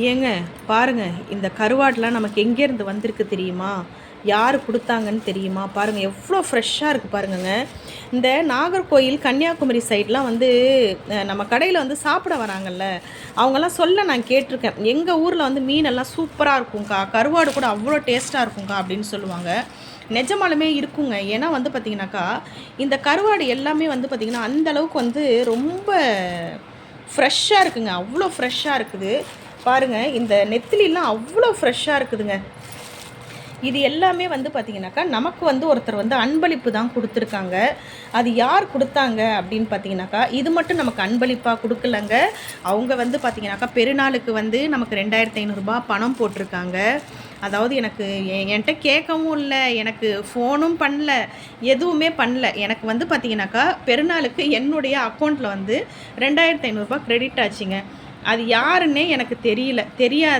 ஏங்க பாருங்க, இந்த கருவாடுலாம் நமக்கு எங்கேருந்து வந்திருக்கு தெரியுமா? யார் குடுத்தாங்கன்னு தெரியுமா? பாருங்க எவ்வளோ ஃப்ரெஷ்ஷாக இருக்குது பாருங்கங்க. இந்த நாகர்கோயில், கன்னியாகுமரி சைட்லாம் வந்து நம்ம கடையில வந்து சாப்பிட வராங்கல்ல, அவங்கலாம் சொல்ல நான் கேட்டுருக்கேன். எங்க ஊர்ல வந்து மீனெல்லாம் சூப்பரா இருக்கும்க்கா, கருவாடு கூட அவ்வளோ டேஸ்ட்டா இருக்கும்க்கா அப்படின்னு சொல்லுவாங்க. நிஜமாலுமே இருக்குங்க. ஏன்னா வந்து பார்த்தீங்கன்னாக்கா, இந்த கருவாடு எல்லாமே வந்து பார்த்தீங்கன்னா, அந்த அளவுக்கு வந்து ரொம்ப ஃப்ரெஷ்ஷாக இருக்குங்க. அவ்வளோ ஃப்ரெஷ்ஷாக இருக்குது. பாருங்க, இந்த நெத்திலிலாம் அவ்வளோ ஃப்ரெஷ்ஷாக இருக்குதுங்க. இது எல்லாமே வந்து பார்த்தீங்கன்னாக்கா, நமக்கு வந்து ஒருத்தர் வந்து அன்பளிப்பு தான் குடுத்துருக்காங்க. அது யார் குடுத்தாங்க அப்படின்னு பார்த்தீங்கன்னாக்கா, இது மட்டும் நமக்கு அன்பளிப்பா குடுக்கலங்க. அவங்க வந்து பார்த்தீங்கன்னாக்கா, பெருநாளுக்கு வந்து நமக்கு ரூ. 2500 பணம் போட்டிருக்காங்க. அதாவது எனக்கு என்ட்ட கேட்கவும் இல்ல, எனக்கு ஃபோனும் பண்ணல, எதுவுமே பண்ணல. எனக்கு வந்து பார்த்தீங்கன்னாக்கா, பெருநாளுக்கு என்னுடைய அக்கௌண்ட்ல வந்து ரூ. 2500 கிரெடிட் ஆச்சுங்க. அது யாருன்னே எனக்கு தெரியல.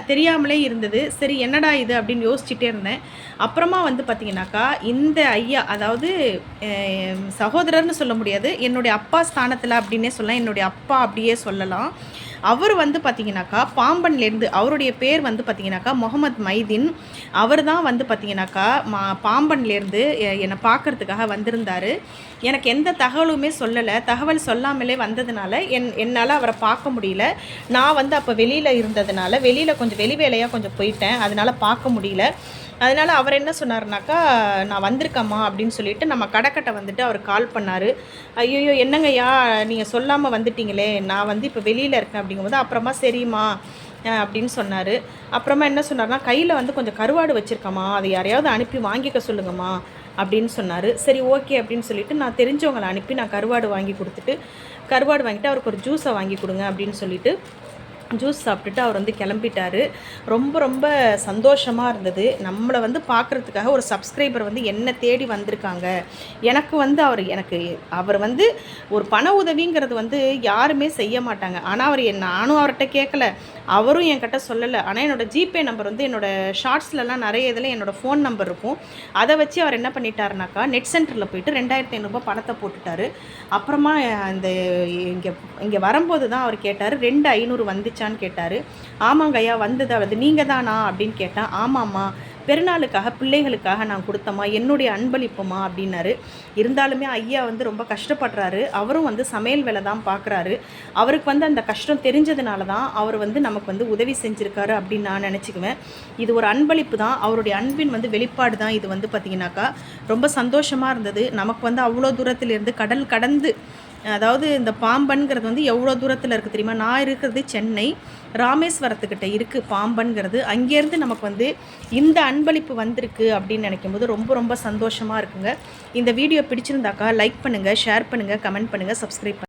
தெரியாமலே இருந்தது. சரி என்னடா இது அப்படின்னு யோசிச்சுட்டே இருந்தேன். அப்புறமா வந்து பார்த்தீங்கன்னாக்கா, இந்த ஐயா அதாவது சகோதரர்னு சொல்ல முடியாது. என்னுடைய அப்பா ஸ்தானத்தில அப்படின்னே சொல்லலாம். என்னுடைய அப்பா அப்படியே சொல்லலாம். அவர் வந்து பார்த்தீங்கன்னாக்கா, பாம்பன்லேருந்து அவருடைய பேர் வந்து பார்த்தீங்கன்னாக்கா, முகமது மைதீன். அவர் தான் வந்து பார்த்தீங்கன்னாக்கா, பாம்பன்லேருந்து என்னை பார்க்கறதுக்காக வந்திருந்தார். எனக்கு எந்த தகவலுமே சொல்லலை. தகவல் சொல்லாமலே வந்ததுனால என்னால் அவரை பார்க்க முடியல. நான் வந்து அப்போ வெளியில் இருந்ததுனால, வெளியில் கொஞ்சம் வெளி வேலையாக கொஞ்சம் போயிட்டேன். அதனால் பார்க்க முடியல. அதனால் அவர் என்ன சொன்னார்னாக்கா, நான் வந்திருக்கேம்மா அப்படின்னு சொல்லிட்டு நம்ம கடைக்கிட்ட வந்துட்டு அவர் கால் பண்ணார். ஐயோ என்னங்கய்யா நீங்கள் சொல்லாமல் வந்துட்டீங்களே, நான் வந்து இப்போ வெளியில் இருக்கேன் அப்படிங்கும்போது, அப்புறமா சரிம்மா அப்படின்னு சொன்னார். அப்புறமா என்ன சொன்னார்னா, கையில் வந்து கொஞ்சம் கருவாடு வச்சுருக்கம்மா, அதை யாரையாவது அனுப்பி வாங்கிக்க சொல்லுங்கம்மா அப்படின்னு சொன்னார். சரி ஓகே அப்படின்னு சொல்லிவிட்டு நான் தெரிஞ்சவங்களை அனுப்பி நான் கருவாடு வாங்கிட்டு அவருக்கு ஒரு ஜூஸை வாங்கி கொடுங்க அப்படின்னு சொல்லிவிட்டு ஜூஸ் சாப்பிட்டுட்டு அவர் வந்து கிளம்பிட்டார். ரொம்ப ரொம்ப சந்தோஷமாக இருந்தது. நம்மளை வந்து பார்க்குறதுக்காக ஒரு சப்ஸ்கிரைபர் வந்து என்னை தேடி வந்திருக்காங்க. எனக்கு வந்து அவர் வந்து ஒரு பண உதவிங்கிறது வந்து யாருமே செய்ய மாட்டாங்க. ஆனால் நானும் அவர்கிட்ட கேட்கல, அவரும் என்கிட்ட சொல்லலை. ஆனால் என்னோடய ஜிபே நம்பர் வந்து என்னோடய ஷார்ட்ஸ்லலாம் நிறைய இதில் என்னோடய ஃபோன் நம்பர் இருக்கும். அதை வச்சு அவர் என்ன பண்ணிட்டாருனாக்கா, நெட் சென்டரில் போயிட்டு ரூ. 2500 பணத்தை போட்டுட்டார். அப்புறமா இந்த இங்கே வரும்போது தான் அவர் கேட்டார், 2500 வந்துச்சான்னு கேட்டார். ஆமாங்க ஐயா வந்தது. அது நீங்கள் தானா அப்படின்னு கேட்டேன். ஆமாம்மா, பெருநாளுக்காக பிள்ளைகளுக்காக நான் கொடுத்தம்மா, என்னுடைய அன்பளிப்புமா அப்படின்னாரு. இருந்தாலுமே ஐயா வந்து ரொம்ப கஷ்டப்படுறாரு. அவரும் வந்து சமையல் வேலை தான் பார்க்குறாரு. அவருக்கு வந்து அந்த கஷ்டம் தெரிஞ்சதுனால தான் அவர் வந்து நமக்கு வந்து உதவி செஞ்சுருக்காரு அப்படின்னு நான் நினச்சிக்குவேன். இது ஒரு அன்பளிப்பு தான், அவருடைய அன்பின் வந்து வெளிப்பாடு தான் இது வந்து பார்த்திங்கனாக்கா. ரொம்ப சந்தோஷமாக இருந்தது. நமக்கு வந்து அவ்வளோ தூரத்துலேருந்து கடல் கடந்து, அதாவது இந்த பாம்பன்கிறது வந்து எவ்வளோ தூரத்தில் இருக்குது தெரியுமா? நான் இருக்கிறது சென்னை, ராமேஸ்வரத்துக்கிட்ட இருக்குது பாம்பன்கிறது. அங்கேருந்து நமக்கு வந்து இந்த அன்பளிப்பு வந்திருக்கு அப்படின்னு நினைக்கும்போது ரொம்ப ரொம்ப சந்தோஷமாக இருக்குங்க. இந்த வீடியோ பிடிச்சிருந்தாக்கா லைக் பண்ணுங்கள், ஷேர் பண்ணுங்கள், கமெண்ட் பண்ணுங்கள், சப்ஸ்கிரைப் பண்ணுங்கள்.